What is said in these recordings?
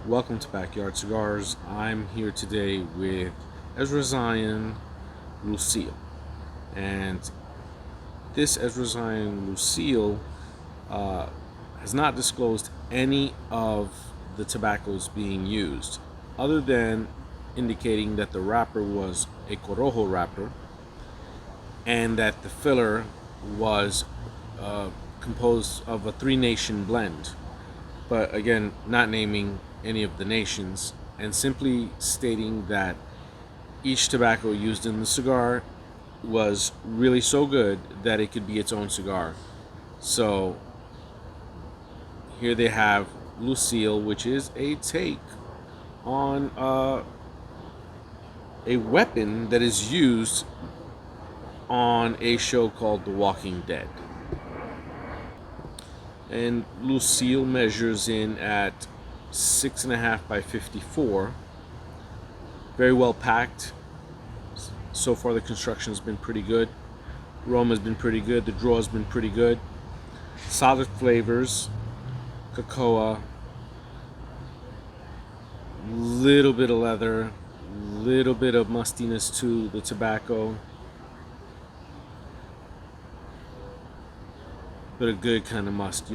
Welcome to Backyard Cigars. I'm here today with Ezra Zion Lucille. And this Ezra Zion Lucille uh, has not disclosed any of the tobaccos being used, other than indicating that the wrapper was a Corojo wrapper and that the filler was uh, composed of a three nation blend. But again, not naming any of the nations and simply stating that each tobacco used in the cigar was really so good that it could be its own cigar. So here they have Lucille, which is a take on a weapon that is used on a show called The Walking Dead. And Lucille measures in at 6.5 by 54. Very well packed. So far the construction has been pretty good. Aroma has been pretty good. The draw has been pretty good. Solid flavors. Cocoa. Little bit of leather. Little bit of mustiness to the tobacco. But a good kind of must,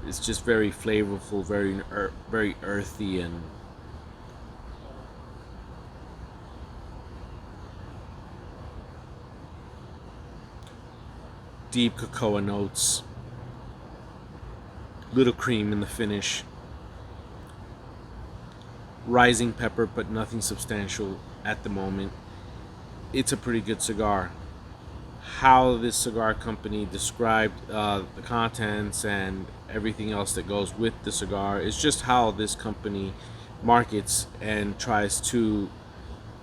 It's just very flavorful, very earthy, and deep cocoa notes. Little cream in the finish. Rising pepper, but nothing substantial at the moment. It's a pretty good cigar. How this cigar company described the contents and everything else that goes with the cigar is just how this company markets and tries to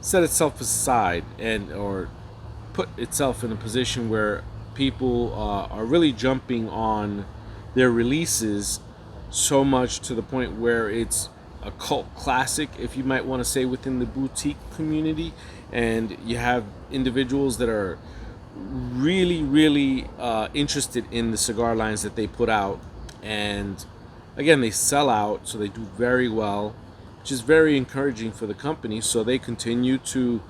set itself aside and or put itself in a position where people are really jumping on their releases so much to the point where it's a cult classic, if you might want to say, within the boutique community. And you have individuals that are really interested in the cigar lines that they put out, and again, they sell out, so they do very well, which is very encouraging for the company. So they continue to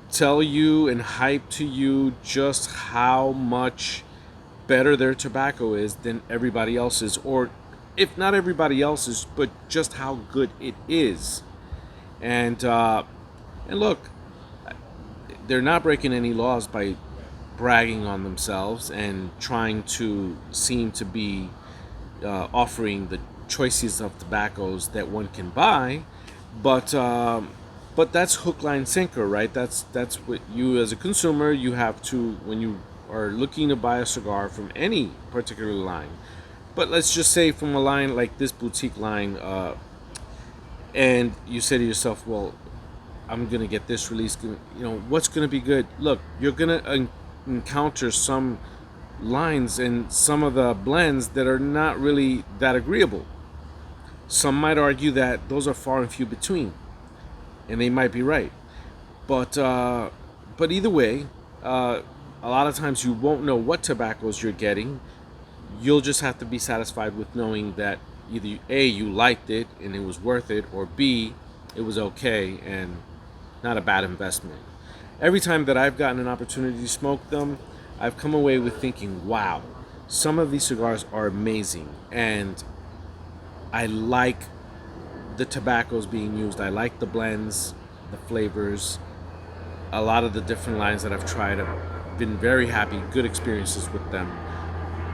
tell you and hype to you just how much better their tobacco is than everybody else's, or if not everybody else's, but just how good it is. And look, they're not breaking any laws by bragging on themselves and trying to seem to be offering the choices of tobaccos that one can buy, but that's hook, line, sinker, right? That's what you as a consumer, you have to, when you are looking to buy a cigar from any particular line, but let's just say from a line like this boutique line, and you say to yourself, well, I'm gonna get this release. What's gonna be good? Look, you're gonna encounter some lines and some of the blends that are not really that agreeable. Some might argue that those are far and few between, and they might be right. But either way, a lot of times you won't know what tobaccos you're getting. You'll just have to be satisfied with knowing that either A, you liked it and it was worth it, or B, it was okay and not a bad investment. Every time that I've gotten an opportunity to smoke them, I've come away with thinking, wow, some of these cigars are amazing, and I like the tobaccos being used. I like the blends, the flavors. A lot of the different lines that I've tried, I've been very happy, good experiences with them.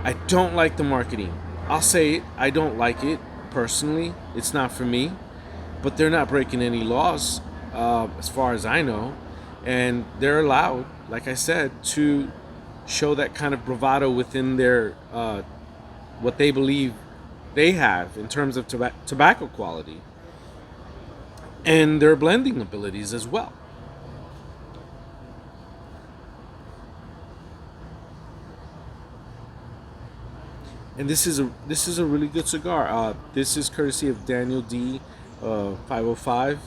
I don't like the marketing. I'll say it, I don't like it personally. It's not for me, but they're not breaking any laws, as far as I know, and they're allowed, like I said, to show that kind of bravado within their what they believe they have in terms of tobacco quality and their blending abilities as well. And this is a really good cigar. This is courtesy of Daniel D. 505,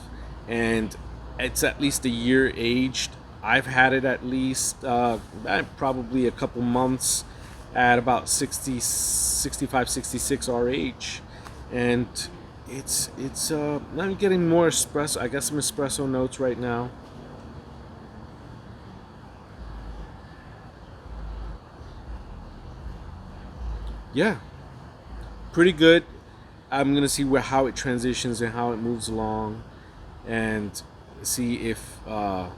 and it's at least a year aged. I've had it at least probably a couple months at about 60, 65, 66 RH, and it's I'm getting more espresso. I got some espresso notes right now. Yeah, pretty good. I'm gonna see how it transitions and how it moves along, and see if I'm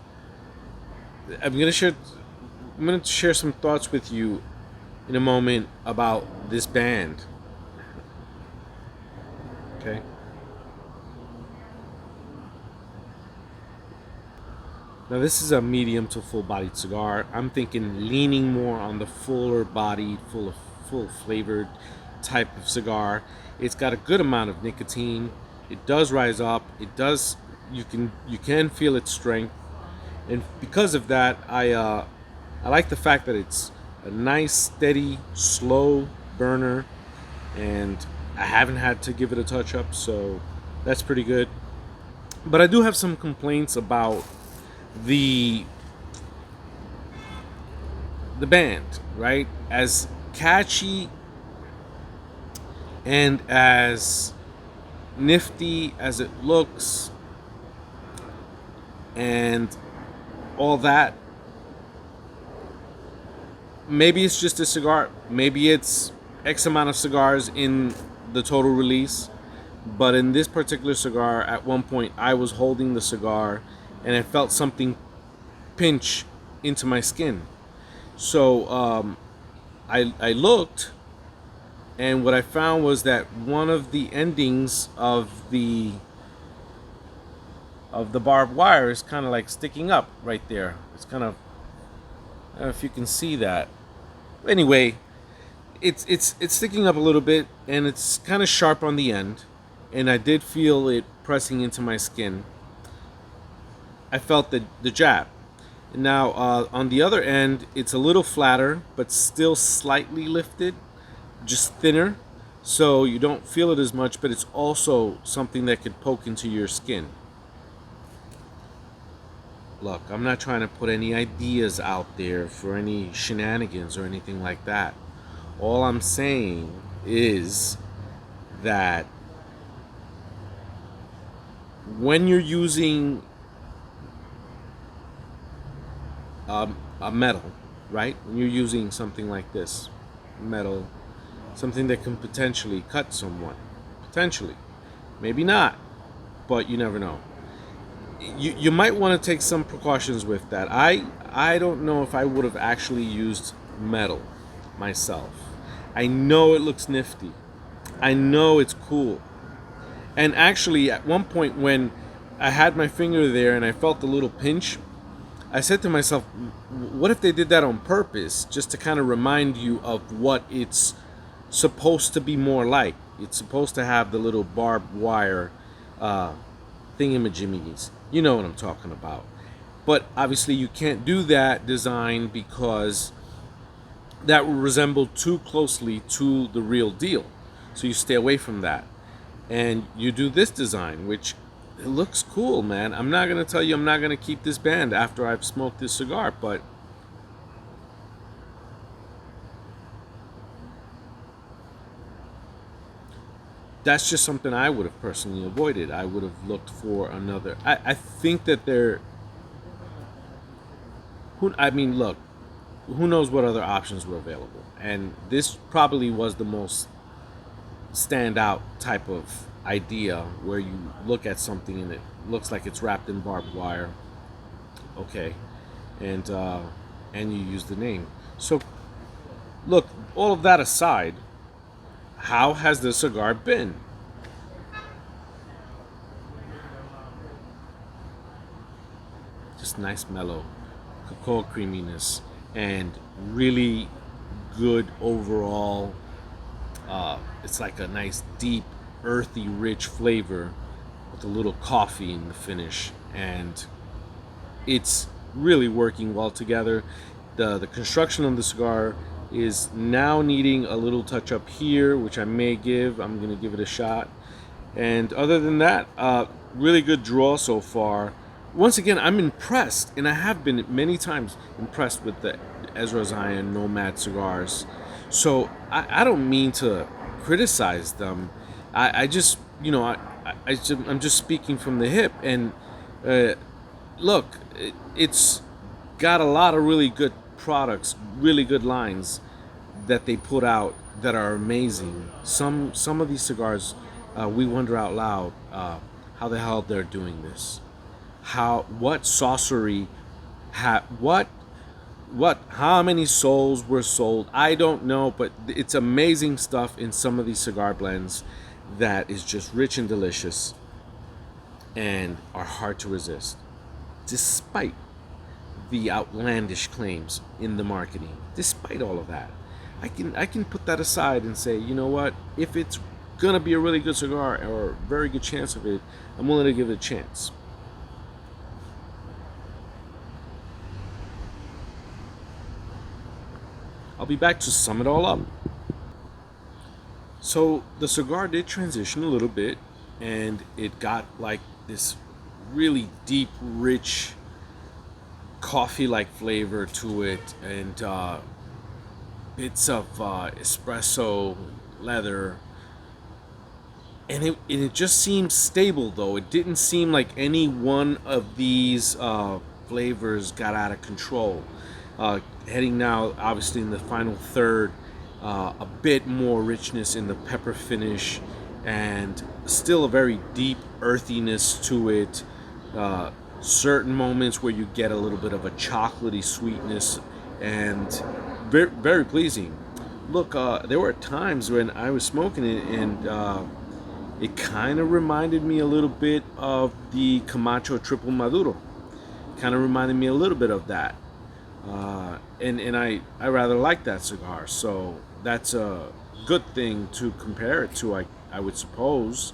gonna share. I'm gonna share some thoughts with you in a moment about this band. Okay. Now this is a medium to full bodied cigar. I'm thinking leaning more on the fuller bodied, full flavored type of cigar. It's got a good amount of nicotine. It does rise up. It does you can feel its strength. And because of that, I like the fact that it's a nice, steady, slow burner, and I haven't had to give it a touch up, so that's pretty good. But I do have some complaints about the the band, right? As catchy and as nifty as it looks and all that, maybe it's just a cigar. Maybe it's X amount of cigars in the total release. But in this particular cigar, at one point, I was holding the cigar and I felt something pinch into my skin. So I looked, and what I found was that one of the endings of the barbed wire is kind of like sticking up right there. It's kind of, I don't know if you can see that. Anyway, it's sticking up a little bit, and it's kind of sharp on the end, and I did feel it pressing into my skin. I felt the jab. Now on the other end, it's a little flatter, but still slightly lifted, just thinner, so you don't feel it as much. But it's also something that could poke into your skin. Look, I'm not trying to put any ideas out there for any shenanigans or anything like that. All I'm saying is that when you're using a metal, right? When you're using something like this, metal, something that can potentially cut someone, potentially, maybe not, but you never know. You might want to take some precautions with that. I don't know if I would have actually used metal myself. I know it looks nifty. I know it's cool. And actually, at one point when I had my finger there and I felt the little pinch, I said to myself, what if they did that on purpose, just to kind of remind you of what it's supposed to be more like? It's supposed to have the little barbed wire thingamajimmies. You know what I'm talking about. But obviously you can't do that design because that will resemble too closely to the real deal. So you stay away from that. And you do this design, which it looks cool, man. I'm not going to tell you I'm not going to keep this band after I've smoked this cigar, but that's just something I would have personally avoided. I would have looked for another. I think that they're. I mean, look, who knows what other options were available? And this probably was the most standout type of idea where you look at something and it looks like it's wrapped in barbed wire. Okay, and you use the name. So, look, all of that aside, how has the cigar been? Just nice mellow cocoa creaminess and really good overall. It's like a nice deep earthy rich flavor with a little coffee in the finish, and it's really working well together. The construction of the cigar is now needing a little touch up here, which I may give. I'm going to give it a shot. And other than that, really good draw so far. Once again, I'm impressed, and I have been many times impressed with the Ezra Zion Nomad cigars. So I don't mean to criticize them. I just, I'm just speaking from the hip. And uh, look, it's got a lot of really good products, really good lines that they put out that are amazing. Some of these cigars, we wonder out loud how the hell they're doing this. What sorcery, how many souls were sold? I don't know, but it's amazing stuff in some of these cigar blends that is just rich and delicious and are hard to resist, despite the outlandish claims in the marketing. Despite all of that, I can put that aside and say, you know what? If it's gonna be a really good cigar or a very good chance of it, I'm willing to give it a chance. I'll be back to sum it all up. So the cigar did transition a little bit, and it got like this really deep, rich coffee-like flavor to it, and bits of espresso, leather, and it just seemed stable though. It didn't seem like any one of these flavors got out of control. Heading now, obviously, in the final third, a bit more richness in the pepper finish, and still a very deep earthiness to it. Certain moments where you get a little bit of a chocolatey sweetness, and very, very pleasing. Look, there were times when I was smoking it, and it kind of reminded me a little bit of the Camacho Triple Maduro. Kind of reminded me a little bit of that. And I rather like that cigar, so that's a good thing to compare it to, I would suppose.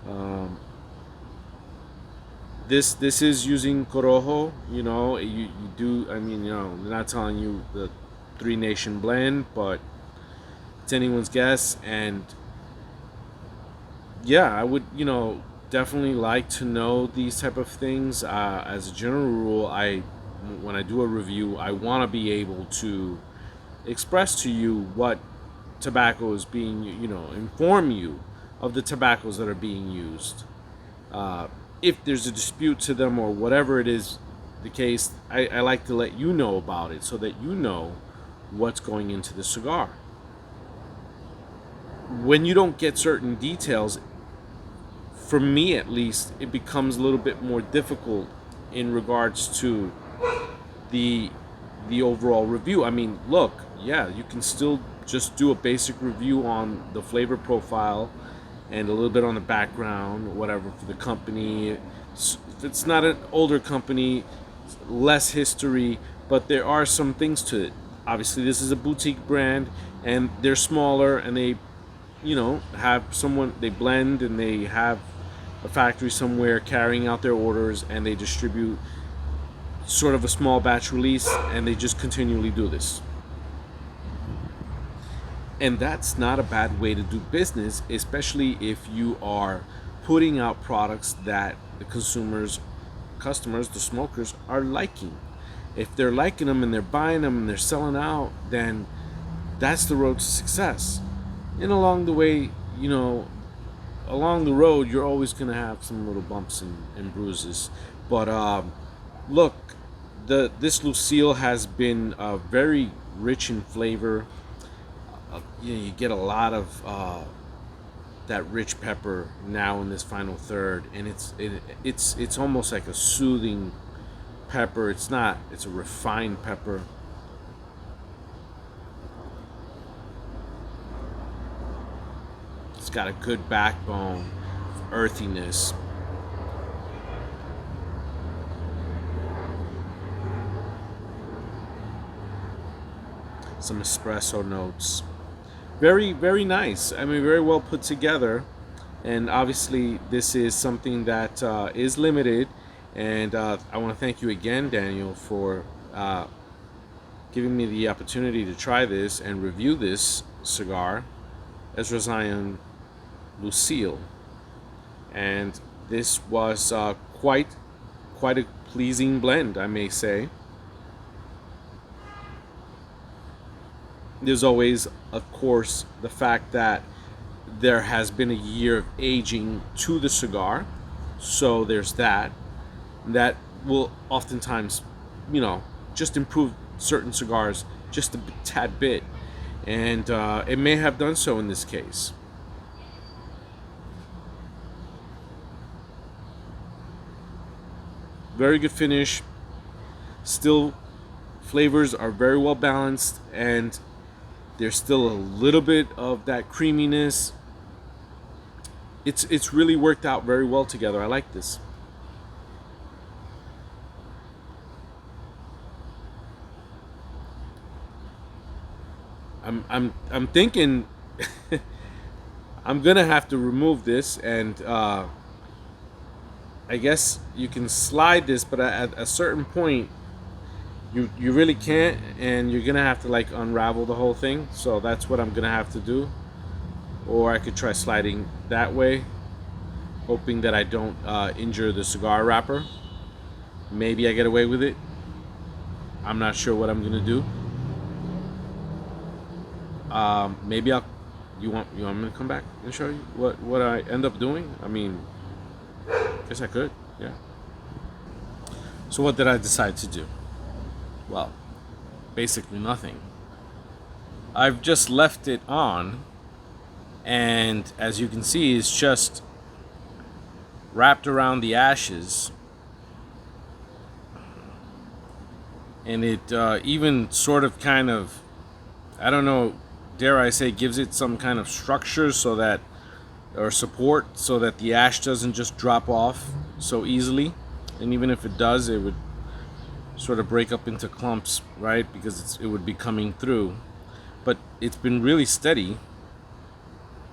Um, this is using Corojo, you do, I mean, they're not telling you the Three Nation blend, but it's anyone's guess. And yeah, I would, definitely like to know these type of things. As a general rule, when I do a review, I want to be able to express to you what tobacco is being, inform you of the tobaccos that are being used. If there's a dispute to them or whatever it is the case, I like to let you know about it so that you know what's going into the cigar. When you don't get certain details, for me at least, it becomes a little bit more difficult in regards to the the overall review. I mean, look, yeah, you can still just do a basic review on the flavor profile and a little bit on the background, whatever, for the company. If it's not an older company, less history, but there are some things to it. Obviously, this is a boutique brand, and they're smaller, and they, have someone, they blend, and they have a factory somewhere carrying out their orders, and they distribute sort of a small batch release, and they just continually do this. And that's not a bad way to do business, especially if you are putting out products that the customers, the smokers, are liking. If they're liking them and they're buying them and they're selling out, then that's the road to success. And along the way, along the road, you're always going to have some little bumps and bruises. But look, this Lucille has been very rich in flavor. You get a lot of that rich pepper now in this final third, and it's almost like a soothing pepper. It's not. It's a refined pepper. It's got a good backbone, earthiness. Some espresso notes. Very, very nice. I mean, very well put together. And obviously, this is something that is limited. And I want to thank you again, Daniel, for giving me the opportunity to try this and review this cigar, Ezra Zion Lucille. And this was quite a pleasing blend, I may say. There's always, of course, the fact that There has been a year of aging to the cigar, so there's that. That will oftentimes, just improve certain cigars just a tad bit, and it may have done so in this case. Very good finish. Still, flavors are very well balanced, and there's still a little bit of that creaminess. It's really worked out very well together. I like this. I'm thinking I'm gonna have to remove this, and I guess you can slide this, but at a certain point you really can't, and you're gonna have to like unravel the whole thing. So that's what I'm gonna have to do. Or I could try sliding that way, hoping that I don't injure the cigar wrapper. Maybe I get away with it. I'm not sure what I'm gonna do. Maybe I'll. You want me to come back and show you what I end up doing? I mean, guess I could. Yeah. So what did I decide to do? Well, basically nothing. I've just left it on, and as you can see, it's just wrapped around the ashes, and it even sort of kind of, I don't know, dare I say, gives it some kind of structure so that, or support, so that the ash doesn't just drop off so easily. And even if it does, it would sort of break up into clumps, right? Because it would be coming through. But it's been really steady.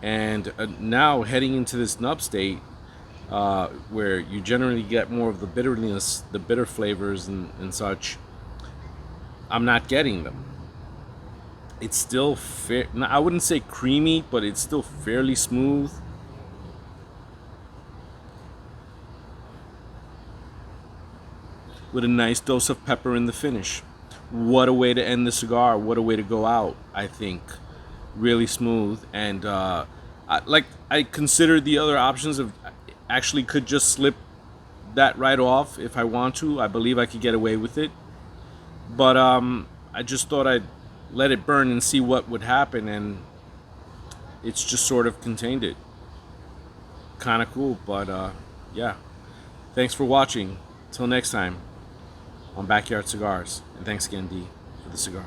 And now heading into this nub state, where you generally get more of the bitterness, the bitter flavors and such, I'm not getting them. It's still fair. I wouldn't say creamy, but it's still fairly smooth. With a nice dose of pepper in the finish. What a way to end the cigar. What a way to go out, I think. Really smooth. And I considered the other options of actually could just slip that right off if I want to. I believe I could get away with it. But I just thought I'd let it burn and see what would happen, and it's just sort of contained it. Kind of cool, but yeah. Thanks for watching. Till next time on Backyard Cigars. And thanks again, D, for the cigar.